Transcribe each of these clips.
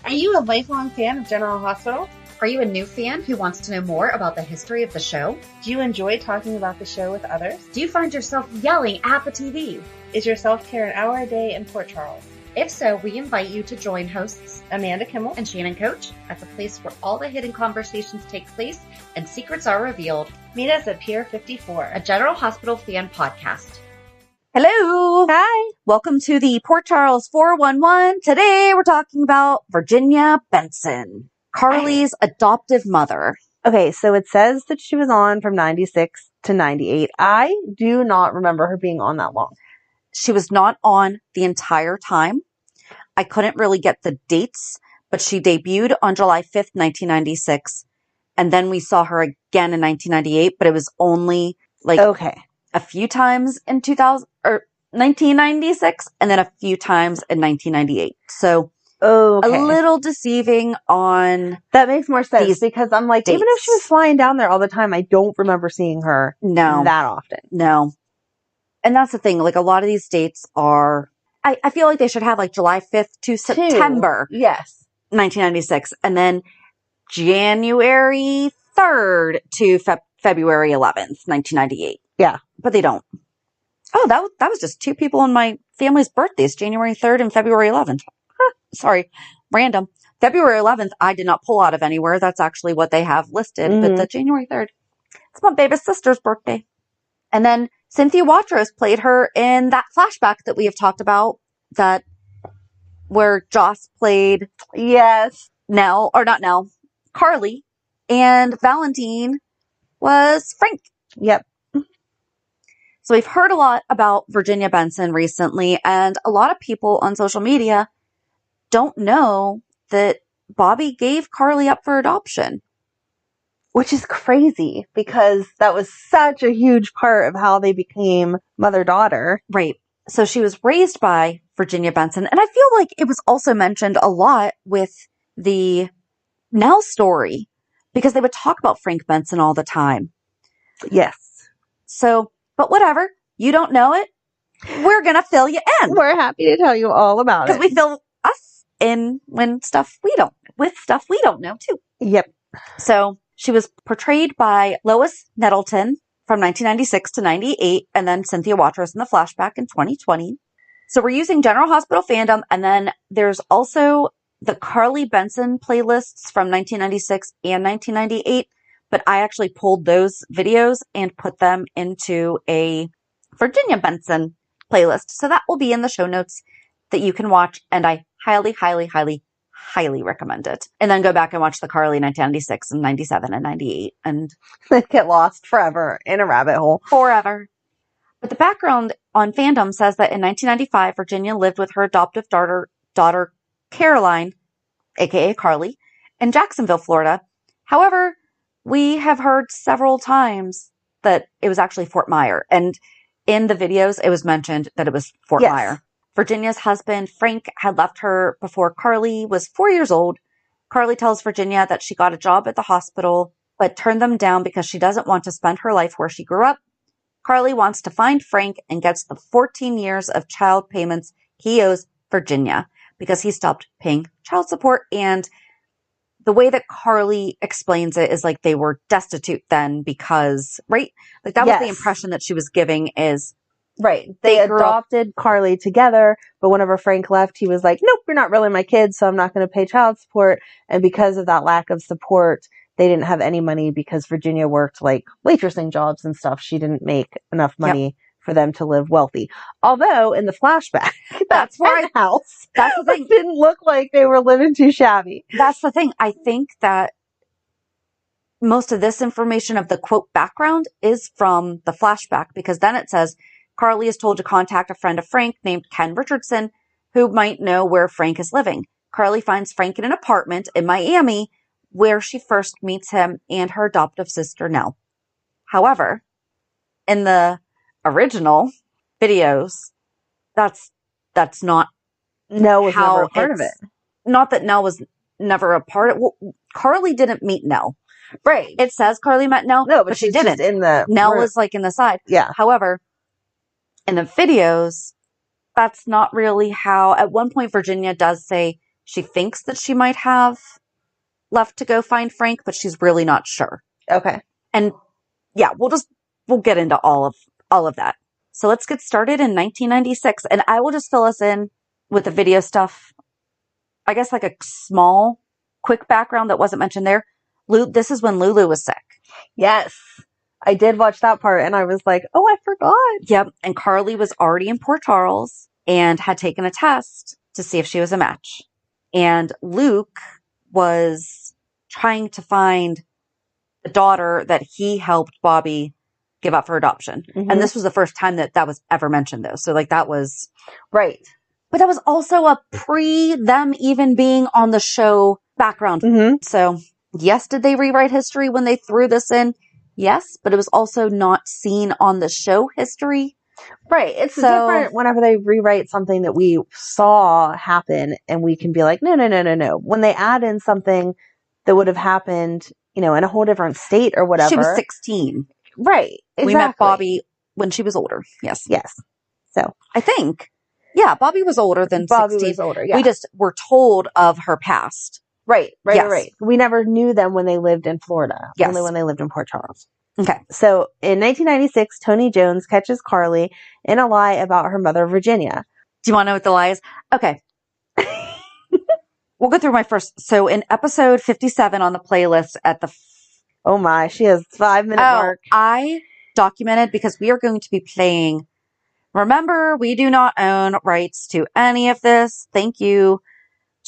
Are you a lifelong fan of General Hospital? Are you a new fan who wants to know more about the history of the show? Do you enjoy talking about the show with others? Do you find yourself yelling at the TV? Is your self-care an hour a day in Port Charles? If so, we invite you to join hosts Amanda Kimmel and Shannon Coach at the place where all the hidden conversations take place and secrets are revealed. Meet us at Pier 54, a General Hospital fan podcast. Hello. Hi. Welcome to the Port Charles 411. Today we're talking about Virginia Benson, Carly's adoptive mother. Okay, so it says that she was on from 96 to 98. I do not remember her being on that long. She was not on the entire time. I couldn't really get the dates, but she debuted on July 5th, 1996. And then we saw her again in 1998, but it was only a few times in 1996 and then a few times in 1998. So a little deceiving on that makes more sense because I'm like, dates. Even if she was flying down there all the time, I don't remember seeing her that often. No. And that's the thing. Like a lot of these dates are, I feel like they should have like July 5th to September. Yes. 1996. And then January 3rd to February 11th, 1998. Yeah. But they don't. Oh, that was just two people in my family's birthdays, January 3rd and February 11th. Sorry. Random. February 11th, I did not pull out of anywhere. That's actually what they have listed. But the January 3rd, it's my baby sister's birthday. And then Cynthia Watros played her in that flashback that we have talked about, where Joss played Nell, or not Nell, Carly, and Valentine was Frank. Yep. So we've heard a lot about Virginia Benson recently, and a lot of people on social media don't know that Bobbie gave Carly up for adoption. Which is crazy because that was such a huge part of how they became mother-daughter. Right. So she was raised by Virginia Benson. And I feel like it was also mentioned a lot with the Nell story because they would talk about Frank Benson all the time. Yes. So, but whatever. You don't know it. We're going to fill you in. We're happy to tell you all about it. Because we fill us in with stuff we don't know too. Yep. So she was portrayed by Lois Nettleton from 1996 to 98, and then Cynthia Watros in the flashback in 2020. So we're using General Hospital fandom, and then there's also the Carly Benson playlists from 1996 and 1998, but I actually pulled those videos and put them into a Virginia Benson playlist. So that will be in the show notes that you can watch, and I highly, highly, highly, highly recommend it. And then go back and watch the Carly 1996 and 97 and 98 and get lost forever in a rabbit hole. Forever. But the background on fandom says that in 1995, Virginia lived with her adoptive daughter Caroline, aka Carly, in Jacksonville, Florida. However, we have heard several times that it was actually Fort Meyer. And in the videos, it was mentioned that it was Fort Meyer. Virginia's husband, Frank, had left her before Carly was 4 years old. Carly tells Virginia that she got a job at the hospital, but turned them down because she doesn't want to spend her life where she grew up. Carly wants to find Frank and gets the 14 years of child payments he owes Virginia because he stopped paying child support. And the way that Carly explains it is like they were destitute then because, right? Like that was the impression that she was giving is, right. They adopted Carly together, but whenever Frank left, he was like, nope, you're not really my kid, so I'm not going to pay child support. And because of that lack of support, they didn't have any money because Virginia worked like waitressing jobs and stuff. She didn't make enough money for them to live wealthy. Although in the flashback, that's where house, that's the thing. Didn't look like they were living too shabby. That's the thing. I think that most of this information of the quote background is from the flashback because then it says, Carly is told to contact a friend of Frank named Ken Richardson, who might know where Frank is living. Carly finds Frank in an apartment in Miami where she first meets him and her adoptive sister, Nell. However, in the original videos, that's not Nell was how never a part of it. Not that Nell was never a part of it. Well, Carly didn't meet Nell. Right. It says Carly met Nell, no, but she didn't. In the Nell was like in the side. Yeah. However, in the videos, that's not really how. At one point, Virginia does say She thinks that she might have left to go find Frank, but she's really not sure. Okay. And yeah, we'll get into all of that. So let's get started in 1996, and I will just fill us in with the video stuff. I guess like a small, quick background that wasn't mentioned there. This is when Lulu was sick. Yes. I did watch that part, and I was like, oh, I forgot. Yep. And Carly was already in Port Charles and had taken a test to see if she was a match. And Luke was trying to find the daughter that he helped Bobbie give up for adoption. Mm-hmm. And this was the first time that was ever mentioned, though. So, like, that was... Right. But that was also a them even being on the show background. Mm-hmm. So, yes, did they rewrite history when they threw this in? Yes, but it was also not seen on the show history. Right. It's different whenever they rewrite something that we saw happen and we can be like, no. When they add in something that would have happened, in a whole different state or whatever. She was 16. Right. Exactly. We met Bobbie when she was older. Yes. Yes. So I think, yeah, Bobbie was older than 16. Bobbie was older, yeah. We just were told of her past. Right. Yes. Right. We never knew them when they lived in Florida. Yes. Only when they lived in Port Charles. Okay. So in 1996, Tony Jones catches Carly in a lie about her mother, Virginia. Do you want to know what the lie is? Okay. We'll go through my first. So in episode 57 on the playlist at the... Oh my, she has 5-minute mark. I documented because we are going to be playing... Remember, we do not own rights to any of this. Thank you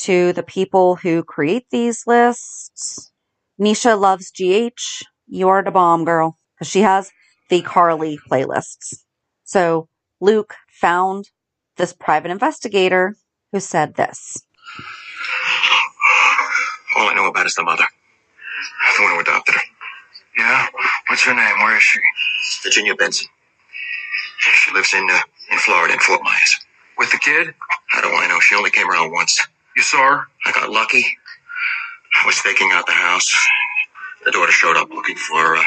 to the people who create these lists. Nisha loves GH. You are the bomb, girl. Because she has the Carly playlists. So Luke found this private investigator who said this. All I know about is the mother. The one who adopted her. Yeah? What's her name? Where is she? Virginia Benson. She lives in Florida, in Fort Meyer. With the kid? How do I know? She only came around once. You saw her? I got lucky. I was staking out the house. The daughter showed up looking for,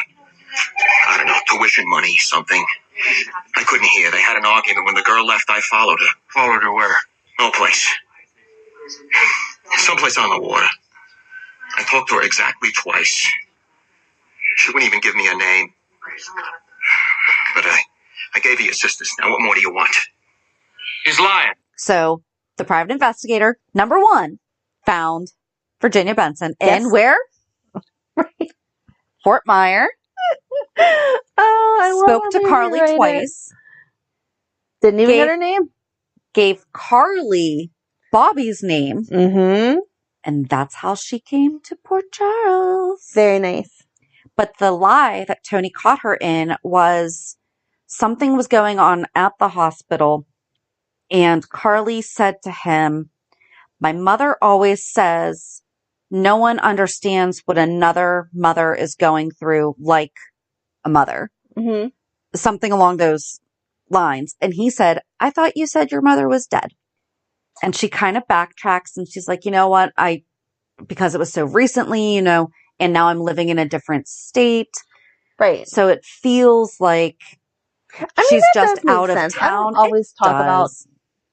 tuition money, something. I couldn't hear. They had an argument. When the girl left, I followed her. Followed her where? No place. Someplace on the water. I talked to her exactly twice. She wouldn't even give me a name. But I gave you your sisters. Now what more do you want? He's lying. So the private investigator, number 1, found Virginia Benson Yes. in where? Fort Meyer. I Spoke love to Carly twice. Didn't even get her name. Gave Carly Bobbie's name. Mm-hmm. And that's how she came to Port Charles. Very nice. But the lie that Tony caught her in was something was going on at the hospital. And Carly said to him, my mother always says no one understands what another mother is going through like a mother. Mm-hmm. Something along those lines. And he said, I thought you said your mother was dead. And she kind of backtracks and she's like, you know what? Because it was so recently, and now I'm living in a different state. Right. So it feels like she's just out of sense. town. I don't always talk about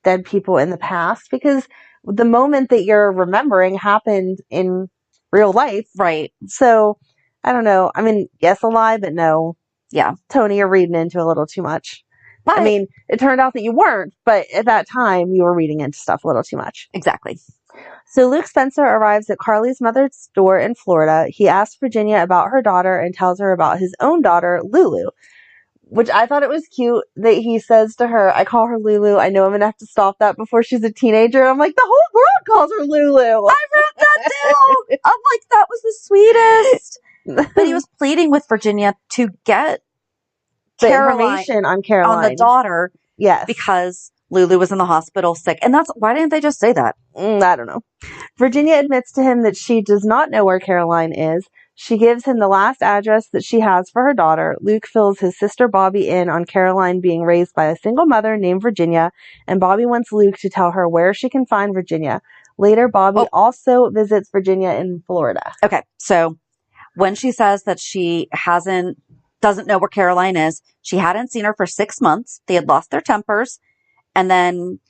dead people in the past because the moment that you're remembering happened in real life. Right. So I don't know. I mean, yes, a lie, but no. Yeah. Tony, you're reading into a little too much. But, I mean, it turned out that you weren't, but at that time you were reading into stuff a little too much. Exactly. So Luke Spencer arrives at Carly's mother's door in Florida. He asks Virginia about her daughter and tells her about his own daughter, Lulu, which I thought it was cute that he says to her, I call her Lulu. I know I'm going to have to stop that before she's a teenager. I'm like, the whole world calls her Lulu. I wrote that down. I'm like, that was the sweetest. But he was pleading with Virginia to get the Caroline, information on Caroline. on the daughter. Yes. Because Lulu was in the hospital sick. And why didn't they just say that? I don't know. Virginia admits to him that she does not know where Caroline is. She gives him the last address that she has for her daughter. Luke fills his sister Bobbie in on Caroline being raised by a single mother named Virginia, and Bobbie wants Luke to tell her where she can find Virginia. Later, Bobbie also visits Virginia in Florida. Okay, so when she says that she doesn't know where Caroline is, she hadn't seen her for 6 months. They had lost their tempers. And then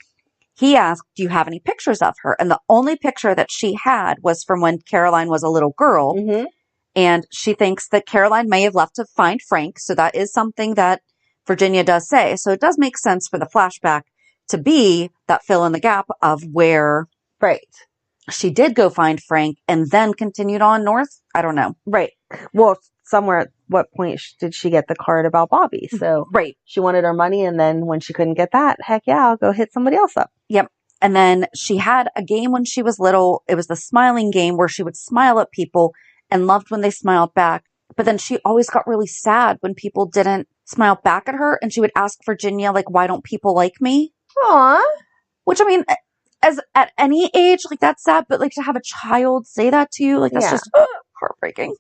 he asked, do you have any pictures of her? And the only picture that she had was from when Caroline was a little girl. Mm-hmm. And she thinks that Caroline may have left to find Frank. So that is something that Virginia does say. So it does make sense for the flashback to be that fill in the gap of where Right. she did go find Frank and then continued on north. I don't know. Right. Well, somewhere at what point did she get the card about Bobbie? So Right. she wanted her money, and then when she couldn't get that, heck yeah, I'll go hit somebody else up. Yep. And then she had a game when she was little. It was the smiling game where she would smile at people and loved when they smiled back. But then she always got really sad when people didn't smile back at her. And she would ask Virginia, like, why don't people like me? Aw. Which, I mean, as at any age, like, that's sad. But, like, to have a child say that to you, like, that's just heartbreaking.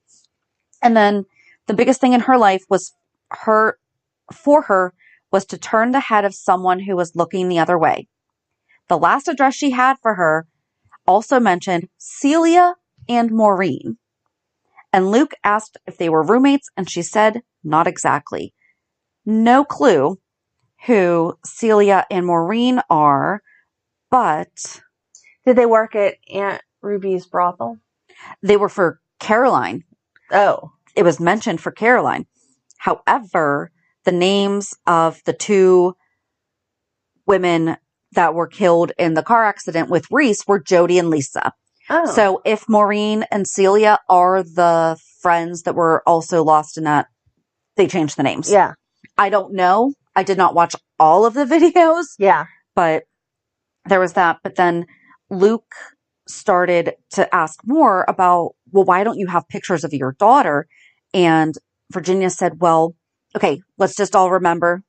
And then the biggest thing in her life was for her was to turn the head of someone who was looking the other way. The last address she had for her also mentioned Celia and Maureen. And Luke asked if they were roommates, and she said not exactly. No clue who Celia and Maureen are, but... Did they work at Aunt Ruby's brothel? They were for Caroline. Oh. It was mentioned for Caroline. However, the names of the two women that were killed in the car accident with Reese were Jody and Lisa. Oh. So if Maureen and Celia are the friends that were also lost in that, they changed the names. Yeah. I don't know. I did not watch all of the videos. Yeah. But there was that. But then Luke started to ask more about, well, why don't you have pictures of your daughter? And Virginia said, well, okay, let's just all remember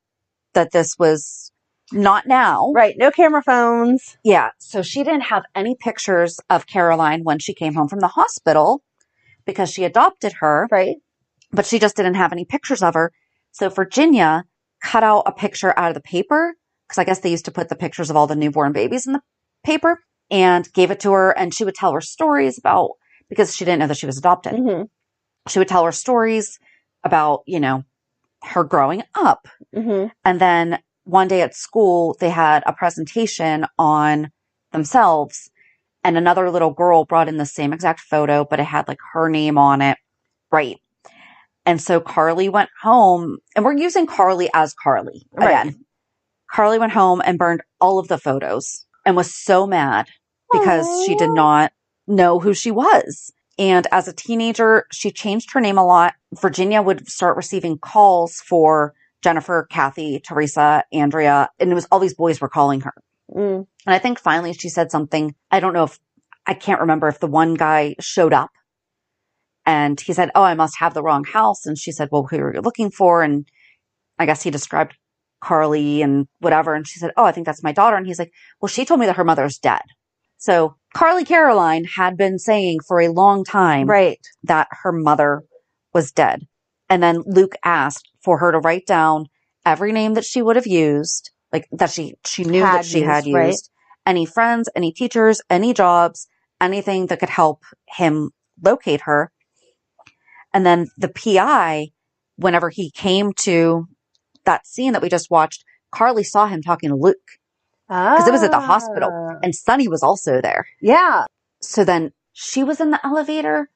that this was not now. Right. No camera phones. Yeah. So she didn't have any pictures of Caroline when she came home from the hospital because she adopted her. Right. But she just didn't have any pictures of her. So Virginia cut out a picture out of the paper, because I guess they used to put the pictures of all the newborn babies in the paper, and gave it to her. And she would tell her stories about, because she didn't know that she was adopted. Mm-hmm. She would tell her stories about, you know, her growing up. Mm-hmm. And then one day at school, they had a presentation on themselves, and another little girl brought in the same exact photo, but it had like her name on it. Right. And so Carly went home, and we're using Carly as Carly again. Right. Carly went home and burned all of the photos and was so mad because she did not know who she was. And as a teenager, she changed her name a lot. Virginia would start receiving calls for Jennifer, Kathy, Teresa, Andrea, and it was all these boys were calling her. Mm. And I think finally she said something. I can't remember if the one guy showed up and he said, oh, I must have the wrong house. And she said, well, who are you looking for? And I guess he described Carly and whatever. And she said, oh, I think that's my daughter. And he's like, well, she told me that her mother's dead. So Carly Caroline had been saying for a long time that her mother was dead. And then Luke asked for her to write down every name that she would have used, like that she knew that she had used, any friends, any teachers, any jobs, anything that could help him locate her. And then the PI, whenever he came to that scene that we just watched, Carly saw him talking to Luke because it was at the hospital, and Sonny was also there. Yeah. So then she was in the elevator,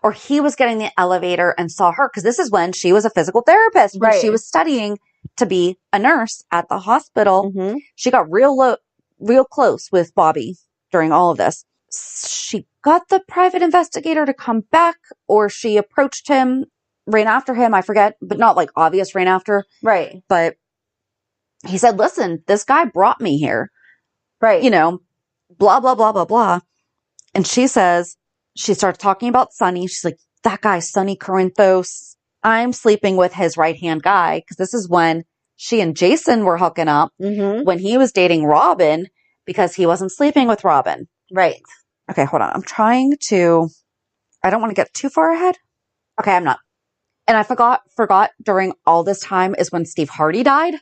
or he was getting the elevator and saw her, because this is when she was a physical therapist, when she was studying to be a nurse at the hospital. Mm-hmm. She got real close with Bobbie during all of this. She got the private investigator to come back, or she approached him, ran after him, I forget, but not like obvious ran after. Right. But he said, listen, this guy brought me here. Right. You know, blah, blah, blah, blah, blah. And she says, she starts talking about Sonny. She's like, that guy, Sonny Corinthos, I'm sleeping with his right-hand guy. Because this is when she and Jason were hooking up, when he was dating Robin, because he wasn't sleeping with Robin. Right. Okay, hold on. I don't want to get too far ahead. Okay, I'm not. And I forgot during all this time is when Steve Hardy died.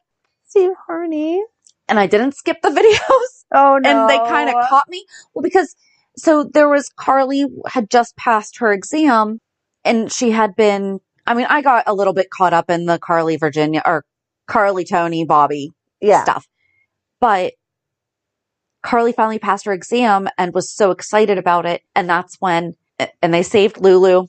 Steve Hardy. And I didn't skip the videos. Oh, no. And they kind of caught me. Well, because, so there was, Carly had just passed her exam, and she had been, I mean, I got a little bit caught up in the Carly Virginia, or Carly, Tony, Bobbie stuff. But Carly finally passed her exam and was so excited about it. And that's when, and they saved Lulu.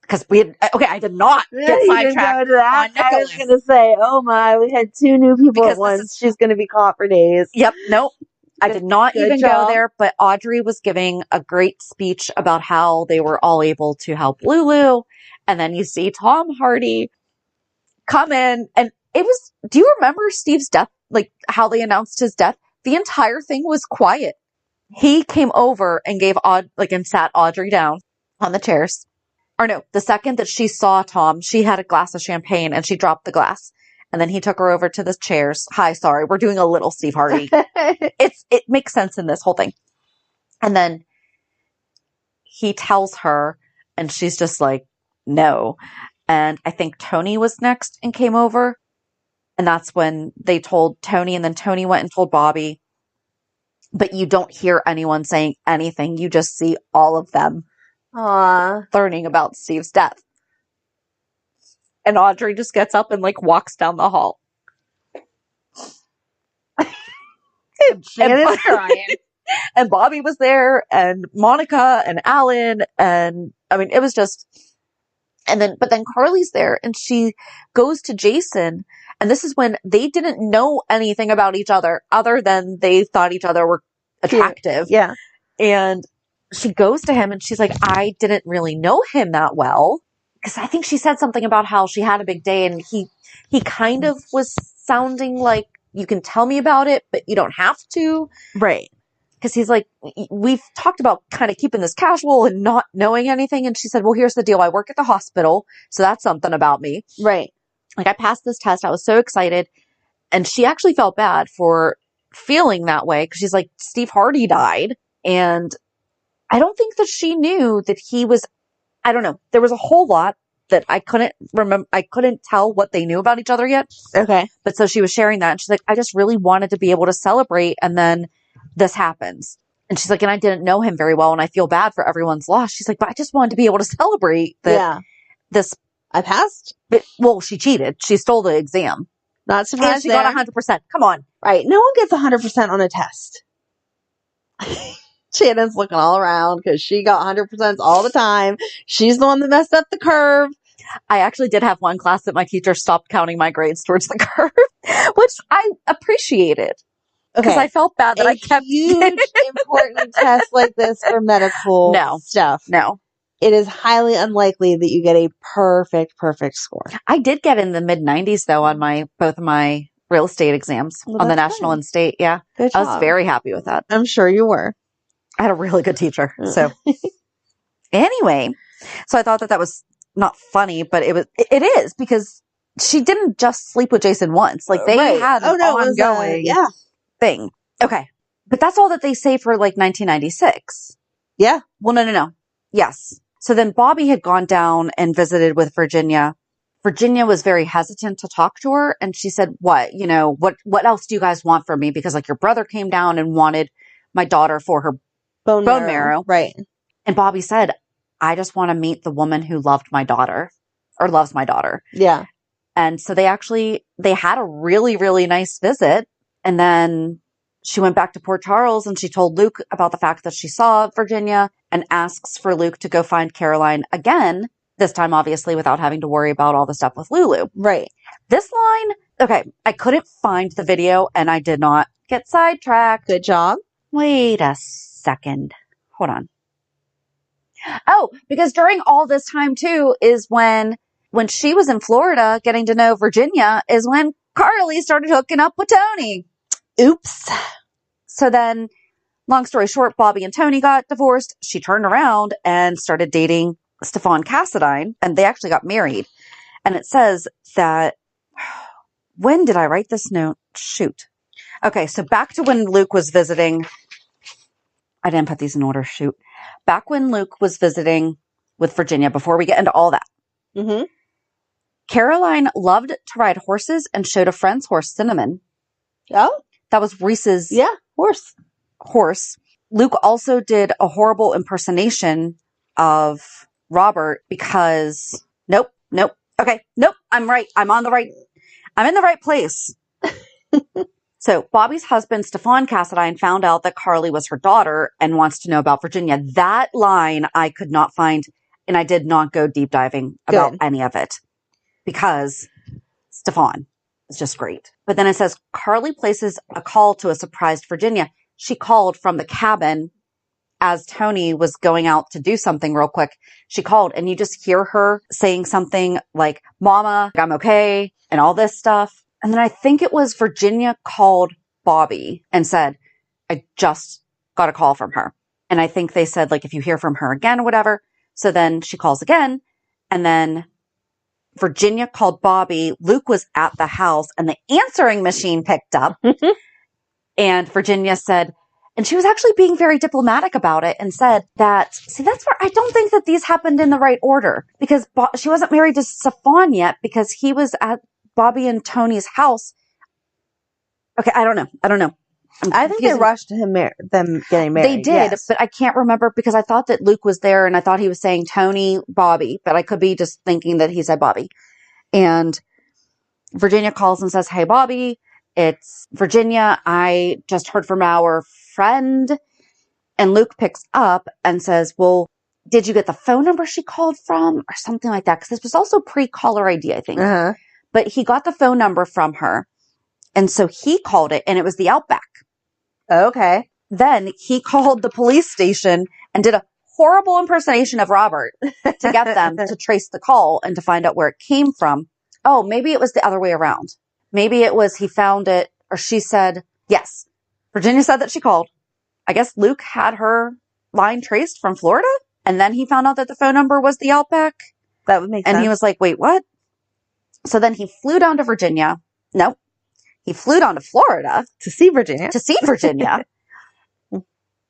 Because I did not get sidetracked on Nicholas. I was going to say, oh my, we had 2 new people at once. She's going to be caught for days. Yep, nope. I did not even go there, but Audrey was giving a great speech about how they were all able to help Lulu. And then you see Tom Hardy come in, and it was, do you remember Steve's death? Like how they announced his death? The entire thing was quiet. He came over and and sat Audrey down on the chairs. Or no, the second that she saw Tom, she had a glass of champagne and she dropped the glass. And then he took her over to the chairs. Hi, sorry, we're doing a little Steve Hardy. It makes sense in this whole thing. And then he tells her, and she's just like, no. And I think Tony was next and came over. And that's when they told Tony, and then Tony went and told Bobbie. But you don't hear anyone saying anything. You just see all of them learning about Steve's death. And Audrey just gets up and walks down the hall. Shannon's crying. And Bobbie was there, and Monica and Alan, and I mean, it was just, but then Carly's there, and she goes to Jason, and this is when they didn't know anything about each other than they thought each other were attractive. Yeah. And she goes to him and she's like, I didn't really know him that well. Because I think she said something about how she had a big day, and he kind of was sounding like, you can tell me about it, but you don't have to. Right. Because he's like, we've talked about kind of keeping this casual and not knowing anything. And she said, well, here's the deal. I work at the hospital, so that's something about me. Right. Like, I passed this test. I was so excited. And she actually felt bad for feeling that way, because she's like, Steve Hardy died. And I don't think that she knew that he was, I don't know. There was a whole lot that I couldn't remember. I couldn't tell what they knew about each other yet. Okay. But so she was sharing that, and she's like, I just really wanted to be able to celebrate. And then this happens. And she's like, and I didn't know him very well, and I feel bad for everyone's loss. She's like, but I just wanted to be able to celebrate that this. I passed. But, well, she cheated. She stole the exam. Not surprised. And she got 100%. Come on. Right. No one gets 100% on a test. Shannon's looking all around because she got 100% all the time. She's the one that messed up the curve. I actually did have one class that my teacher stopped counting my grades towards the curve, which I appreciated. Because I felt bad that I kept huge important tests like this for medical stuff. No. It is highly unlikely that you get a perfect score. I did get in the mid-90s though on both of my real estate exams on the national and state. Yeah. Good job. I was very happy with that. I'm sure you were. I had a really good teacher. So anyway, so I thought that was not funny, but it is, because she didn't just sleep with Jason once. Like, they had an ongoing thing. Okay. But that's all that they say for 1996. Yeah. Well, no. Yes. So then Bobbie had gone down and visited with Virginia. Virginia was very hesitant to talk to her. And she said, what else do you guys want from me? Because your brother came down and wanted my daughter for her bone marrow. Right. And Bobbie said, I just want to meet the woman who loved my daughter, or loves my daughter. Yeah. And so they had a really, really nice visit. And then she went back to Port Charles, and she told Luke about the fact that she saw Virginia, and asks for Luke to go find Caroline again, this time obviously without having to worry about all the stuff with Lulu. Right. This line, okay, I couldn't find the video, and I did not get sidetracked. Good job. Wait a second. Hold on. Oh, because during all this time too is when she was in Florida getting to know Virginia, is when Carly started hooking up with Tony. Oops. So then, long story short, Bobbie and Tony got divorced. She turned around and started dating Stefan Cassadine, and they actually got married. And it says that, when did I write this note? Shoot. Okay, so back to when Luke was visiting. I didn't put these in order. Shoot. Back when Luke was visiting with Virginia, before we get into all that. Mm-hmm. Caroline loved to ride horses and showed a friend's horse, Cinnamon. Oh? That was Reese's horse. Luke also did a horrible impersonation of Robert because, nope. Okay, nope, I'm right. I'm in the right place. So Bobbie's husband, Stefan Cassadine, found out that Carly was her daughter and wants to know about Virginia. That line I could not find, and I did not go deep diving about any of it because Stefan is just great. But then it says Carly places a call to a surprised Virginia. She called from the cabin as Tony was going out to do something real quick. She called and you just hear her saying something like, Mama, I'm okay, and all this stuff. And then I think it was Virginia called Bobbie and said, I just got a call from her. And I think they said, like, if you hear from her again or whatever. So then she calls again. And then Virginia called Bobbie. Luke was at the house and the answering machine picked up. And Virginia said, and she was actually being very diplomatic about it and said that, see, that's where I don't think that these happened in the right order because she wasn't married to Stefan yet because he was at Bobbie and Tony's house. Okay, I don't know. I think they rushed them getting married. They did, yes. But I can't remember because I thought that Luke was there and I thought he was saying Tony, Bobbie, but I could be just thinking that he said Bobbie. And Virginia calls and says, hey, Bobbie, it's Virginia. I just heard from our friend. And Luke picks up and says, well, did you get the phone number she called from or something like that? Because this was also pre-caller ID, I think. Uh-huh. But he got the phone number from her. And so he called it and it was the Outback. Okay. Then he called the police station and did a horrible impersonation of Robert to get them to trace the call and to find out where it came from. Oh, maybe it was the other way around. Maybe it was he found it or she said, yes. Virginia said that she called. I guess Luke had her line traced from Florida. And then he found out that the phone number was the Outback. That would make sense. And he was like, wait, what? So then he flew down to Virginia. Nope. He flew down to Florida. To see Virginia.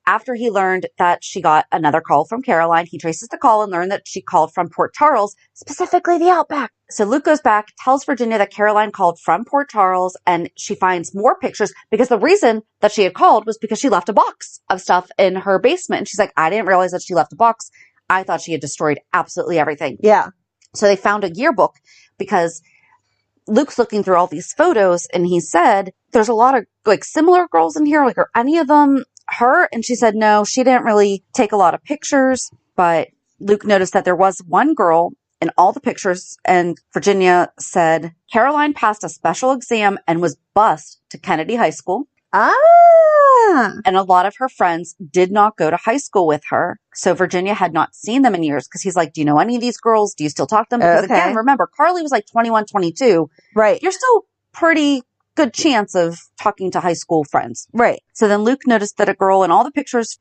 After he learned that she got another call from Caroline, he traces the call and learned that she called from Port Charles, specifically the Outback. So Luke goes back, tells Virginia that Caroline called from Port Charles, and she finds more pictures because the reason that she had called was because she left a box of stuff in her basement. And she's like, I didn't realize that she left a box. I thought she had destroyed absolutely everything. Yeah. So they found a yearbook because Luke's looking through all these photos and he said, there's a lot of like similar girls in here. Like, are any of them her? And she said, no, she didn't really take a lot of pictures, but Luke noticed that there was one girl in all the pictures. And Virginia said, Caroline passed a special exam and was bused to Kennedy High School. And a lot of her friends did not go to high school with her. So Virginia had not seen them in years because he's like, do you know any of these girls? Do you still talk to them? Because again, remember, Carly was like 21, 22. Right. You're still pretty good chance of talking to high school friends. Right. So then Luke noticed that a girl in all the pictures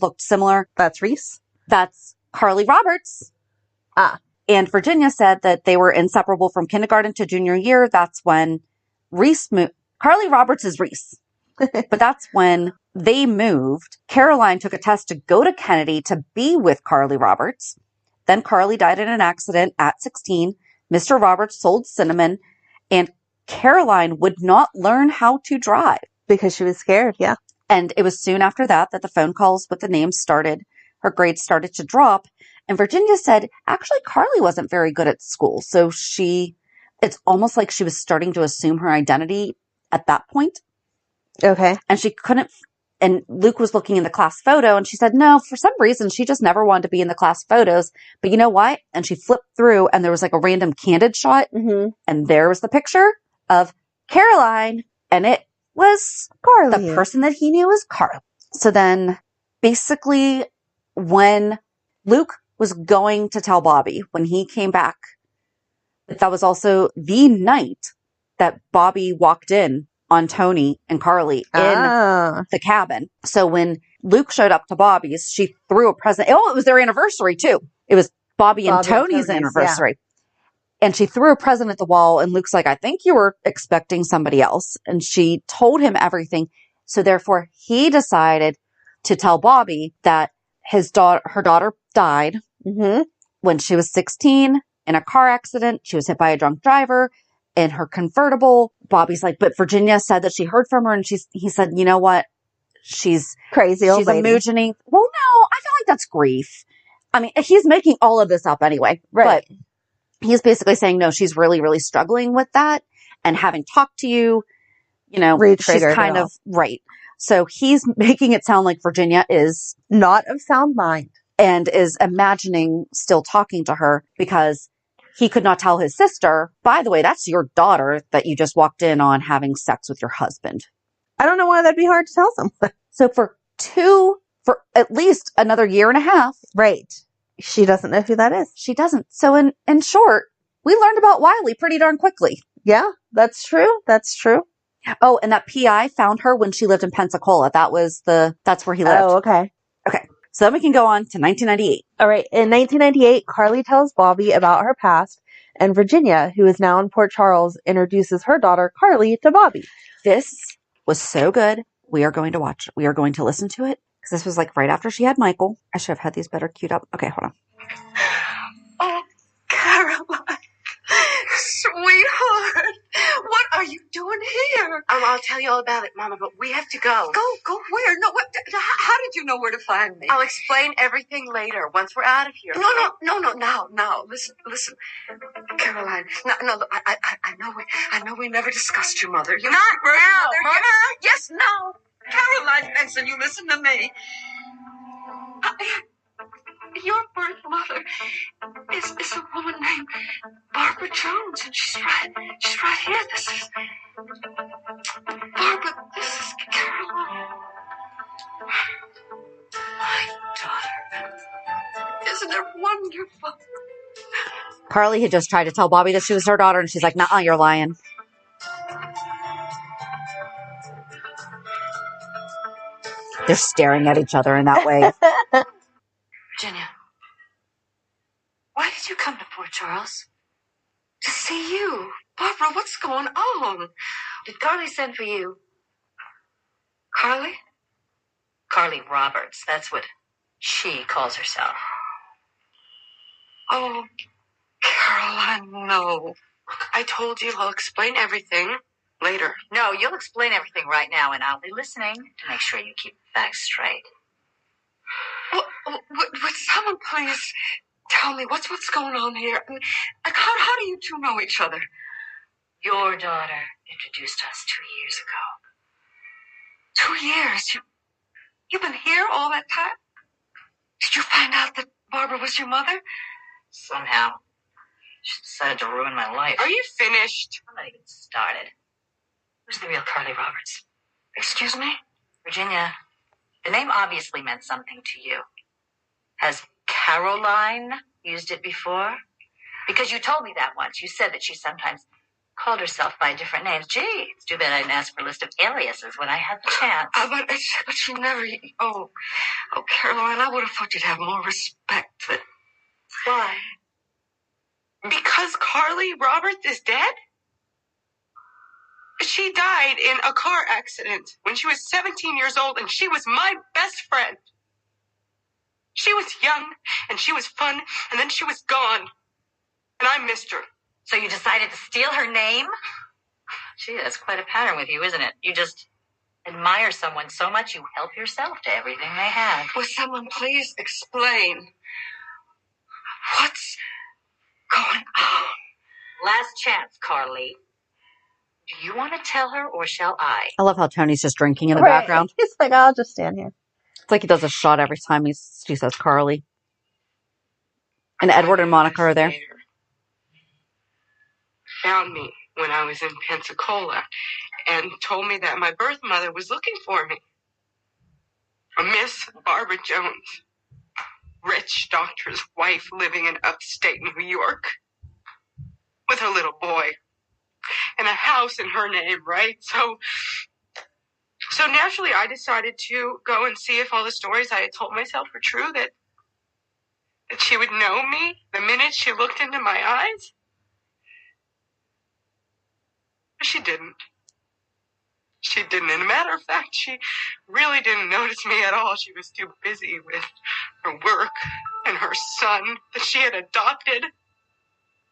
looked similar. That's Reese. That's Carly Roberts. And Virginia said that they were inseparable from kindergarten to junior year. That's when Reese moved. Carly Roberts is Reese. But that's when they moved. Caroline took a test to go to Kennedy to be with Carly Roberts. Then Carly died in an accident at 16. Mr. Roberts sold cinnamon and Caroline would not learn how to drive. Because she was scared, yeah. And it was soon after that the phone calls with the names started. Her grades started to drop. And Virginia said, actually, Carly wasn't very good at school. So it's almost like she was starting to assume her identity at that point. Okay. And she couldn't, and Luke was looking in the class photo and she said, no, for some reason, she just never wanted to be in the class photos. But you know what? And she flipped through and there was like a random candid shot. Mm-hmm. And there was the picture of Caroline. And it was Carly. The person that he knew was Carly. So then basically when Luke was going to tell Bobbie, when he came back, that was also the night that Bobbie walked in on Tony and Carly in the cabin. So when Luke showed up to Bobbie's, she threw a present. Oh, it was their anniversary too. It was Bobbie and Tony's anniversary. Yeah. And she threw a present at the wall and Luke's like, I think you were expecting somebody else. And she told him everything. So therefore he decided to tell Bobbie that her daughter died when she was 16 in a car accident. She was hit by a drunk driver. In her convertible. Bobbie's like, but Virginia said that she heard from her and he said, you know what? She's crazy old lady. She's a moogening. Well, no, I feel like that's grief. I mean, he's making all of this up anyway. Right. But he's basically saying, no, she's really, really struggling with that. And having talked to you, she's kind of right. So he's making it sound like Virginia is not of sound mind and is imagining still talking to her because he could not tell his sister, by the way, that's your daughter that you just walked in on having sex with your husband. I don't know why that'd be hard to tell someone. So for at least another year and a half. Right. She doesn't know who that is. She doesn't. So in short, we learned about Wiley pretty darn quickly. Yeah, that's true. That's true. Oh, and that PI found her when she lived in Pensacola. That's where he lived. Oh, okay. Okay. So then we can go on to 1998. All right. In 1998, Carly tells Bobbie about her past, and Virginia, who is now in Port Charles, introduces her daughter, Carly, to Bobbie. This was so good. We are going to watch it. We are going to listen to it because this was like right after she had Michael. I should have had these better queued up. Okay, hold on. Oh, Caroline. Sweetheart, what are you doing here? I'll tell you all about it, Mama, but we have to go. Go where? No, what? How did you know where to find me? I'll explain everything later, once we're out of here. No. Listen, Caroline. No. Look, I know we never discussed your mother. You're Not now, Mother. Yes, no. Caroline Benson, you listen to me. Your birth mother is a woman named Barbara Jones, and she's right here. This is Barbara. This is Caroline, my daughter. Isn't it wonderful? Carly had just tried to tell Bobbie that she was her daughter, and she's like, "Nuh-uh, you're lying." They're staring at each other in that way. Virginia, why did you come to Port Charles? To see you. Barbara, what's going on? Did Carly send for you? Carly? Carly Roberts. That's what she calls herself. Oh, Caroline, no. I told you I'll explain everything later. No, you'll explain everything right now, and I'll be listening to make sure you keep the facts straight. Would someone please tell me what's going on here? I mean, like, how do you two know each other? Your daughter introduced us 2 years ago. 2 years? You've been here all that time? Did you find out that Barbara was your mother? Somehow, she decided to ruin my life. Are you finished? I'm not even started. Who's the real Carly Roberts? Excuse me? Virginia, the name obviously meant something to you. Has Caroline used it before? Because you told me that once. You said that she sometimes called herself by different names. Gee, it's too bad I didn't ask for a list of aliases when I had the chance. But she never... Oh, Caroline, I would have thought you'd have more respect. But why? Because Carly Roberts is dead? She died in a car accident when she was 17 years old, and she was my best friend. She was young, and she was fun, and then she was gone. And I missed her. So you decided to steal her name? Gee, that's quite a pattern with you, isn't it? You just admire someone so much you help yourself to everything they have. Will someone please explain what's going on? Last chance, Carly. Do you want to tell her, or shall I? I love how Tony's just drinking in the background. He's like, I'll just stand here. It's like he does a shot every time she says Carly. And Edward and Monica are there. Found me when I was in Pensacola and told me that my birth mother was looking for me. A Miss Barbara Jones, rich doctor's wife living in upstate New York with her little boy and a house in her name, right? So naturally I decided to go and see if all the stories I had told myself were true, that she would know me the minute she looked into my eyes. She didn't. She didn't. And a matter of fact, she really didn't notice me at all. She was too busy with her work and her son that she had adopted.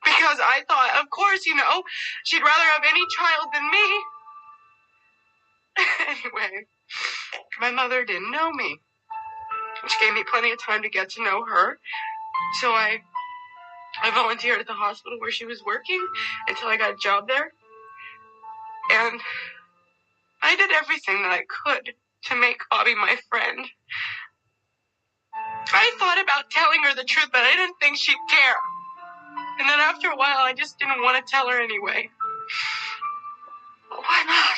Because I thought, of course, she'd rather have any child than me. Anyway, my mother didn't know me, which gave me plenty of time to get to know her. So I volunteered at the hospital where she was working until I got a job there. And I did everything that I could to make Bobbie my friend. I thought about telling her the truth, but I didn't think she'd care. And then after a while, I just didn't want to tell her anyway. Why not?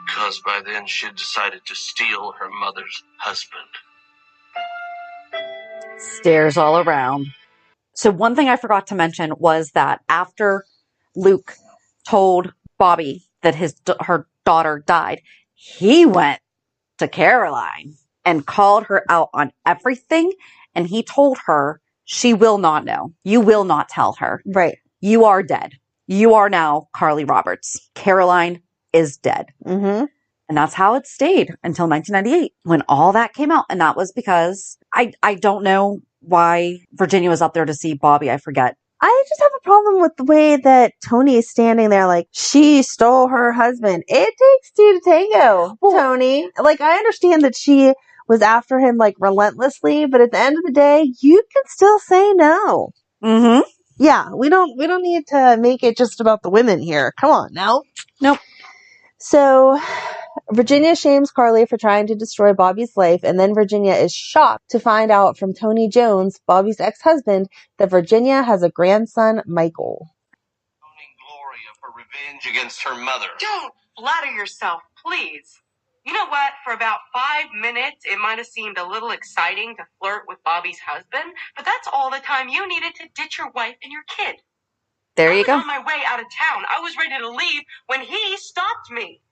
Because by then she decided to steal her mother's husband. Stares all around. So one thing I forgot to mention was that after Luke told Bobbie that her daughter died, he went to Caroline and called her out on everything. And he told her, she will not know. You will not tell her. Right. You are dead. You are now Carly Roberts. Caroline is dead. Mm-hmm. And that's how it stayed until 1998 when all that came out. And that was because I don't know why Virginia was up there to see Bobbie. I forget. I just have a problem with the way that Tony is standing there like, she stole her husband. It takes two to tango, Tony. Like, I understand that she was after him, like, relentlessly, but at the end of the day, you can still say no. Mm-hmm. Yeah, we don't need to make it just about the women here. Come on, now. Nope. So, Virginia shames Carly for trying to destroy Bobbie's life, and then Virginia is shocked to find out from Tony Jones, Bobbie's ex-husband, that Virginia has a grandson, Michael. Owning Gloria for revenge against her mother. Don't flatter yourself, please. You know what? For about 5 minutes, it might have seemed a little exciting to flirt with Bobbie's husband, but that's all the time you needed to ditch your wife and your kid. There you go. I was on my way out of town. I was ready to leave when he stopped me.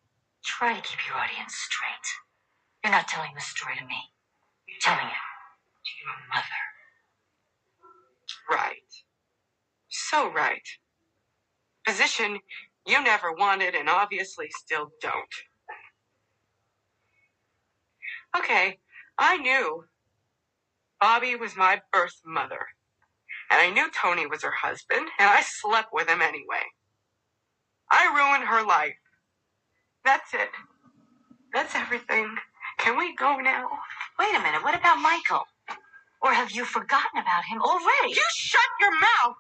Try to keep your audience straight. You're not telling the story to me. You're telling it to your mother. Right. So right. Position you never wanted and obviously still don't. Okay, I knew Bobbie was my birth mother. And I knew Tony was her husband, and I slept with him anyway. I ruined her life. That's it. That's everything. Can we go now? Wait a minute, what about Michael? Or have you forgotten about him already? You shut your mouth!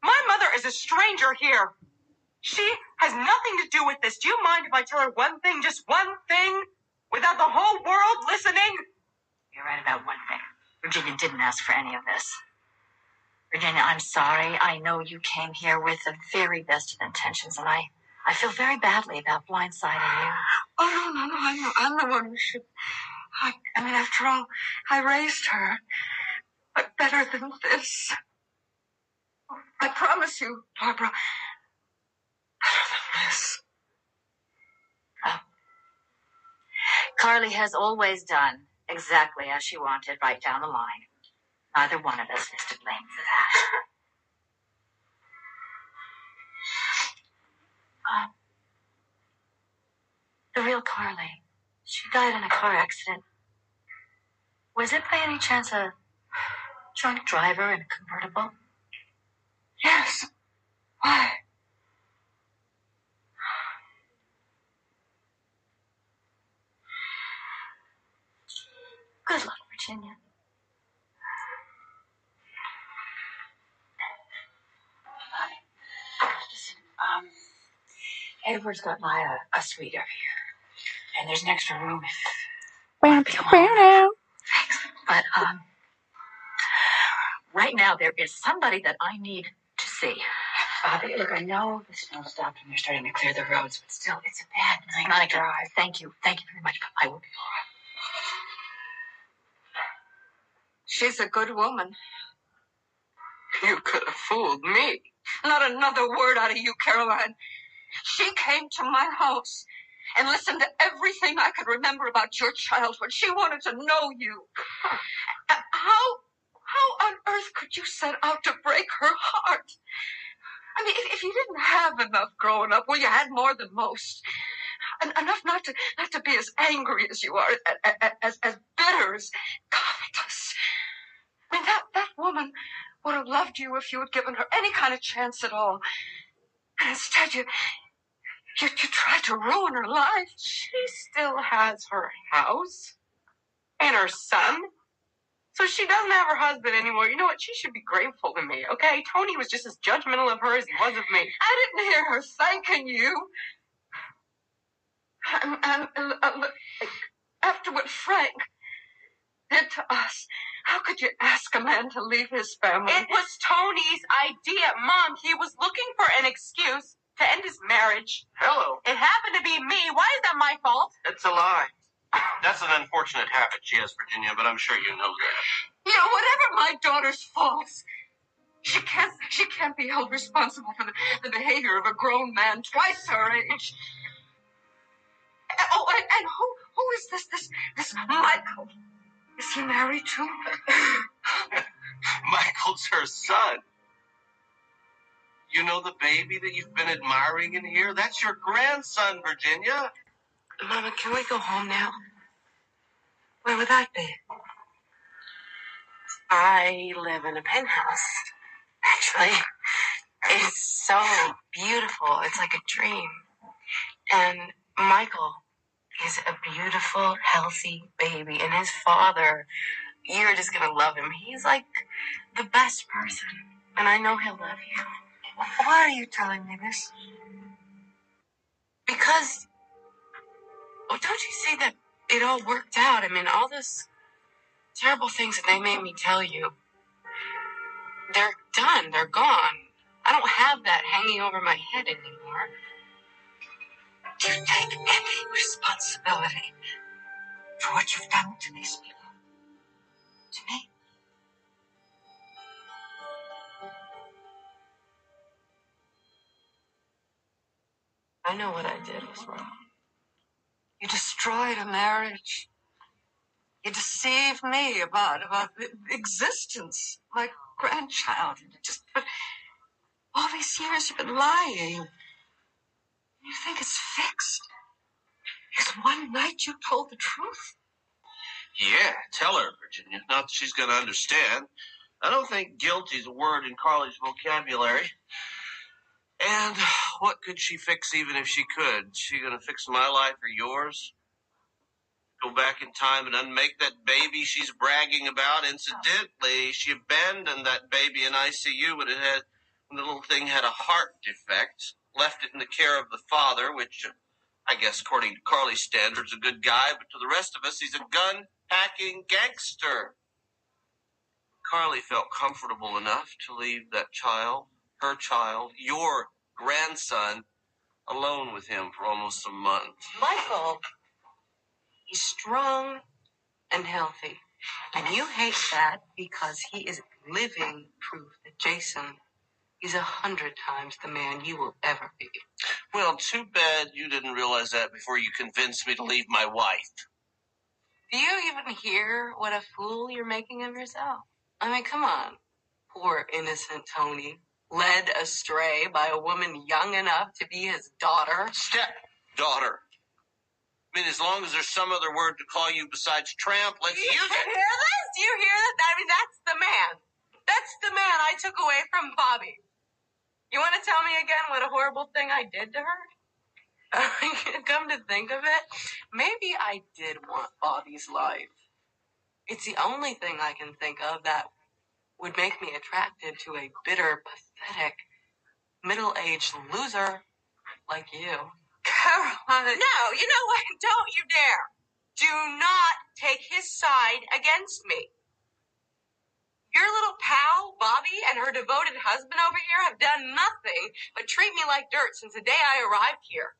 My mother is a stranger here. She has nothing to do with this. Do you mind if I tell her one thing, just one thing, without the whole world listening? You're right about one thing. Virginia didn't ask for any of this. Virginia, I'm sorry. I know you came here with the very best of intentions, and I feel very badly about blindsiding you. Oh, no. I'm the one who should. I mean, after all, I raised her. But better than this. I promise you, Barbara. Better than this. Carly has always done exactly as she wanted right down the line. Neither one of us is to blame for that. The real Carly, she died in a car accident. Was it by any chance a drunk driver in a convertible? Yes. Why? Good luck, Virginia. Listen, Edward's got my a suite over here, and there's an extra room if But right now there is somebody that I need to see. Bobbie, look, I know the snow stopped and they're starting to clear the roads, but still, it's a bad night to drive. Thank you very much, but I will be all right. She's a good woman. You could have fooled me. Not another word out of you, Caroline. She came to my house and listened to everything I could remember about your childhood. She wanted to know you. How on earth could you set out to break her heart? I mean, if you didn't have enough growing up, well, you had more than most. Enough not to be as angry as you are, as bitter, as covetous. I mean, that woman would have loved you if you had given her any kind of chance at all. And instead, you tried to ruin her life. She still has her house and her son. So she doesn't have her husband anymore. You know what? She should be grateful to me, okay? Tony was just as judgmental of her as he was of me. I didn't hear her thanking you. And after what Frank did to us, how could you ask a man to leave his family? It was Tony's idea. Mom, he was looking for an excuse to end his marriage. Hello. It happened to be me. Why is that my fault? It's a lie. That's an unfortunate habit she has, Virginia, but I'm sure you know that. You know, whatever my daughter's faults, she can't be held responsible for the behavior of a grown man twice her age. Oh, and who is this Michael? Is he married too? Michael's her son. You know the baby that you've been admiring in here? That's your grandson, Virginia. Mama, can we go home now? Where would that be? I live in a penthouse, actually. It's so beautiful. It's like a dream. And Michael is a beautiful, healthy baby. And his father, you're just going to love him. He's like the best person. And I know he'll love you. Why are you telling me this? Because, don't you see that it all worked out? I mean, all those terrible things that they made me tell you, they're done. They're gone. I don't have that hanging over my head anymore. Do you take any responsibility for what you've done to these people? To me? I know what I did was wrong. You destroyed a marriage. You deceived me about the existence of my grandchild. But all these years you've been lying. You think it's fixed? Because one night you told the truth. Yeah, tell her, Virginia. Not that she's going to understand. I don't think guilty's a word in Carly's vocabulary. And what could she fix even if she could? Is she going to fix my life or yours? Go back in time and unmake that baby she's bragging about? Incidentally, she abandoned that baby in ICU when the little thing had a heart defect, left it in the care of the father, which I guess according to Carly's standards, a good guy, but to the rest of us, he's a gun-packing gangster. Carly felt comfortable enough to leave that child, her child, your grandson, alone with him for almost a month. Michael, he's strong and healthy. And you hate that because he is living proof that Jason is 100 times the man you will ever be. Well, too bad you didn't realize that before you convinced me to leave my wife. Do you even hear what a fool you're making of yourself? I mean, come on. Poor innocent Tony, led astray by a woman young enough to be his daughter. Stepdaughter. I mean, as long as there's some other word to call you besides tramp, let's use it. Do you hear this? Do you hear that? I mean, that's the man. That's the man I took away from Bobbie. You want to tell me again what a horrible thing I did to her? Come to think of it, maybe I did want Bobbie's life. It's the only thing I can think of that would make me attracted to a bitter, pathetic, middle-aged loser like you. Caroline. No, you know what? Don't you dare. Do not take his side against me. Your little pal, Bobbie, and her devoted husband over here have done nothing but treat me like dirt since the day I arrived here.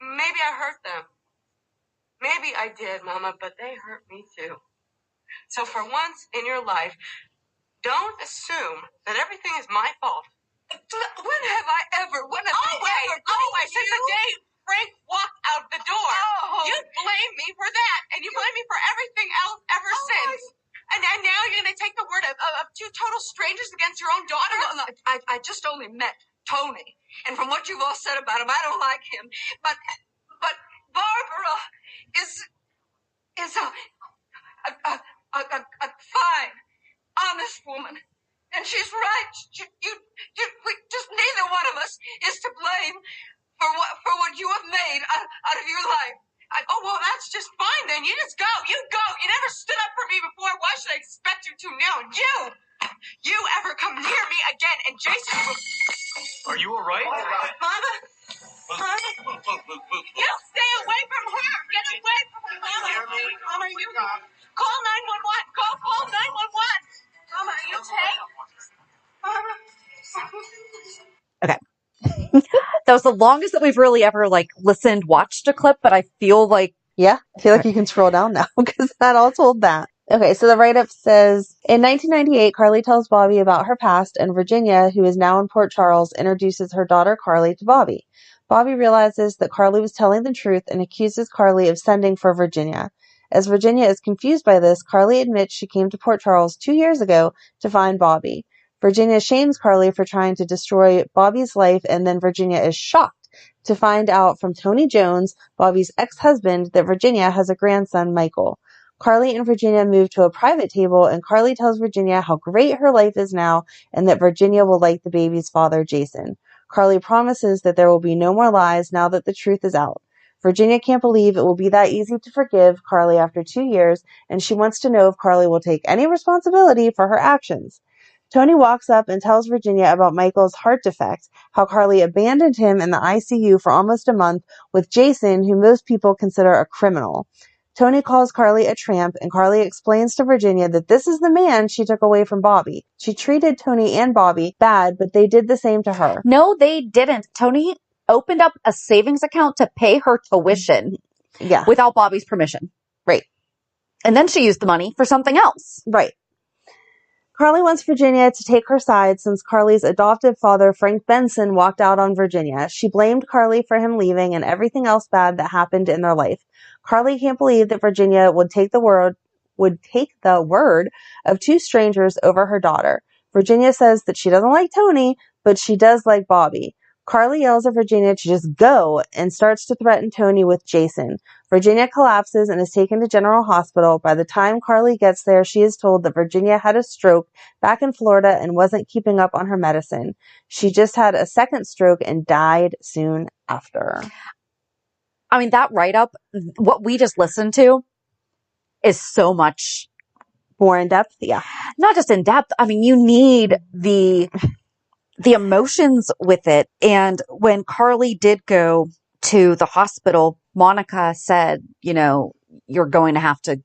Maybe I hurt them. Maybe I did, Mama, but they hurt me too. So for once in your life, don't assume that everything is my fault. When have I ever? Always, since the day Frank walked out the door. Oh. You blame me for that, and you blame me for everything else ever since. And now you're going to take the word of two total strangers against your own daughter? No, I just only met Tony. And from what you've all said about him, I don't like him. But Barbara is a fine, honest woman. And she's right. Neither one of us is to blame for what you have made out of your life. Well, that's just fine then. You just go. You go. You never stood up for me before. Why should I expect you to now? You ever come near me again, and Jason will... Are you all right? Mama? You stay away from her. Get away from her. Mama, you call 911. Call 911. Mama, are you okay? Okay. That was the longest that we've really ever watched a clip, but I feel like Yeah, I feel like you can scroll down now because that all told that. Okay, so the write-up says, in 1998, Carly tells Bobbie about her past, and Virginia, who is now in Port Charles, introduces her daughter Carly to Bobbie. Bobbie realizes that Carly was telling the truth and accuses Carly of sending for Virginia. As Virginia is confused by this, Carly admits she came to Port Charles 2 years ago to find Bobbie. Virginia shames Carly for trying to destroy Bobbie's life, and then Virginia is shocked to find out from Tony Jones, Bobbie's ex-husband, that Virginia has a grandson, Michael. Carly and Virginia move to a private table, and Carly tells Virginia how great her life is now and that Virginia will like the baby's father, Jason. Carly promises that there will be no more lies now that the truth is out. Virginia can't believe it will be that easy to forgive Carly after 2 years, and she wants to know if Carly will take any responsibility for her actions. Tony walks up and tells Virginia about Michael's heart defect, how Carly abandoned him in the ICU for almost a month with Jason, who most people consider a criminal. Tony calls Carly a tramp, and Carly explains to Virginia that this is the man she took away from Bobbie. She treated Tony and Bobbie bad, but they did the same to her. No, they didn't. Tony opened up a savings account to pay her tuition without Bobbie's permission. Right. And then she used the money for something else. Right. Carly wants Virginia to take her side since Carly's adoptive father, Frank Benson, walked out on Virginia. She blamed Carly for him leaving and everything else bad that happened in their life. Carly can't believe that Virginia would take the word of two strangers over her daughter. Virginia says that she doesn't like Tony, but she does like Bobbie. Carly yells at Virginia to just go and starts to threaten Tony with Jason. Virginia collapses and is taken to General Hospital. By the time Carly gets there, she is told that Virginia had a stroke back in Florida and wasn't keeping up on her medicine. She just had a second stroke and died soon after. I mean, that write-up, what we just listened to, is so much more in depth. Yeah. Not just in depth. I mean, you need the emotions with it. And when Carly did go to the hospital, Monica said, you're going to have to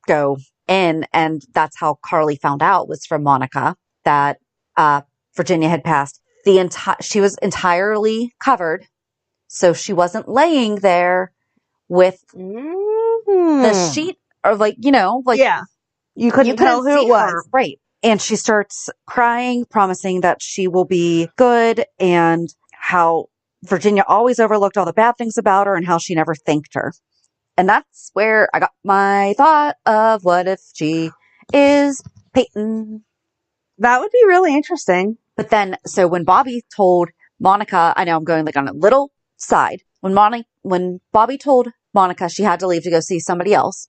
go in. And that's how Carly found out, was from Monica, that Virginia had passed. She was entirely covered. So she wasn't laying there with the sheet or yeah. You couldn't tell who it was. Her, right. And she starts crying, promising that she will be good, and how Virginia always overlooked all the bad things about her and how she never thanked her. And that's where I got my thought of, what if she is Peyton? That would be really interesting. But then, so when Bobbie told Monica, I know I'm going on a little side. When Bobbie told Monica she had to leave to go see somebody else,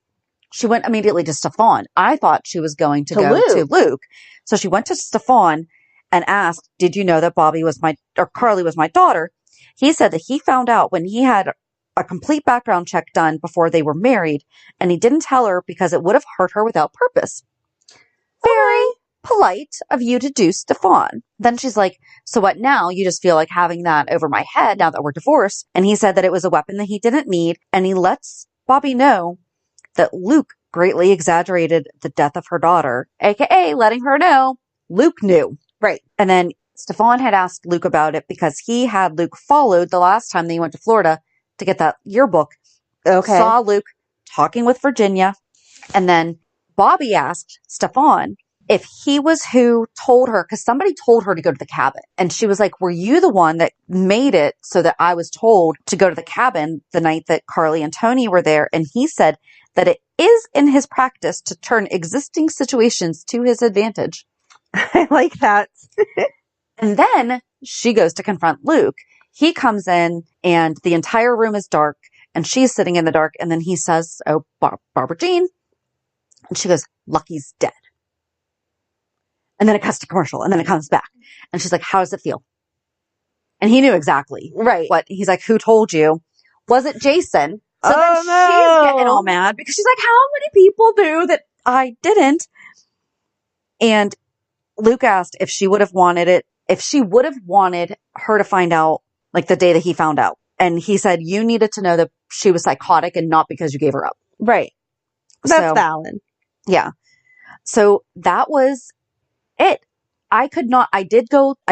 she went immediately to Stefan. I thought she was going to go to Luke. So she went to Stefan and asked, did you know that Carly was my daughter? He said that he found out when he had a complete background check done before they were married, and he didn't tell her because it would have hurt her without purpose. Very polite of you to do, Stefan. Then she's like, so what now? You just feel like having that over my head now that we're divorced. And he said that it was a weapon that he didn't need. And he lets Bobbie know that Luke greatly exaggerated the death of her daughter, aka letting her know Luke knew. Right. And then Stefan had asked Luke about it because he had Luke followed the last time they went to Florida to get that yearbook. Okay. Saw Luke talking with Virginia. And then Bobbie asked Stefan if he was who told her, because somebody told her to go to the cabin. And she was like, were you the one that made it so that I was told to go to the cabin the night that Carly and Tony were there? And he said that it is in his practice to turn existing situations to his advantage. I like that. And then she goes to confront Luke. He comes in and the entire room is dark and she's sitting in the dark. And then he says, oh, Barbara Jean. And she goes, Lucky's dead. And then it cuts to commercial and then it comes back. And she's like, how does it feel? And he knew exactly. Right. What he's like, who told you? Was it Jason? So then she's getting all mad because she's like, how many people knew that I didn't? And Luke asked if she would have wanted her to find out like the day that he found out. And he said, you needed to know that she was psychotic and not because you gave her up. Right. That's So, valid. Yeah. So that was it. I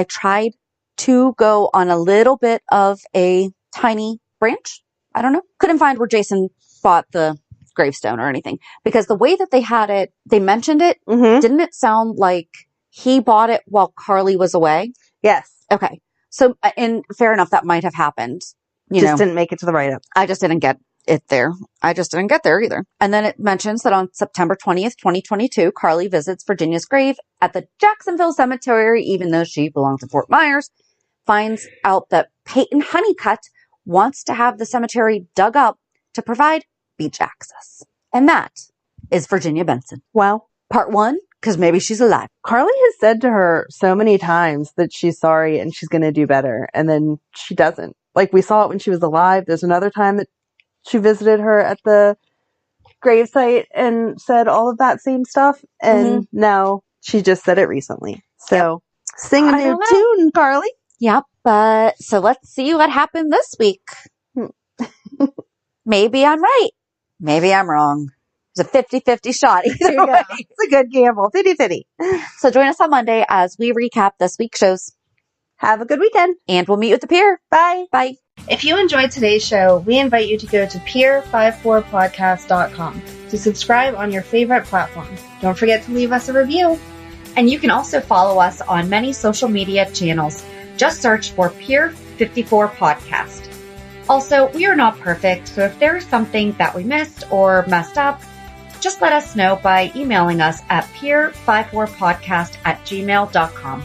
tried to go on a little bit of a tiny branch. I don't know. Couldn't find where Jason bought the gravestone or anything, because the way that they had it, they mentioned it. Mm-hmm. Didn't it sound like he bought it while Carly was away? Yes. Okay. So, and fair enough, that might have happened. Didn't make it to the write-up. I just didn't get it there. I just didn't get there either. And then it mentions that on September 20th, 2022, Carly visits Virginia's grave at the Jacksonville Cemetery, even though she belongs to Fort Myers, finds out that Peyton Honeycutt wants to have the cemetery dug up to provide beach access. And that is Virginia Benson. Wow. Part 1, because maybe she's alive. Carly has said to her so many times that she's sorry and she's going to do better. And then she doesn't. Like, we saw it when she was alive. There's another time that she visited her at the gravesite and said all of that same stuff. And now she just said it recently. So sing a new tune, Carly. Yep. But so let's see what happened this week. Maybe I'm right. Maybe I'm wrong. It's a 50-50 shot. Either way. It's a good gamble. 50-50. So join us on Monday as we recap this week's shows. Have a good weekend. And we'll meet you at the pier. Bye. Bye. If you enjoyed today's show, we invite you to go to pier54podcast.com to subscribe on your favorite platform. Don't forget to leave us a review. And you can also follow us on many social media channels. Just search for Pier 54 Podcast. Also, we are not perfect, so if there is something that we missed or messed up, just let us know by emailing us at pier54podcast@gmail.com.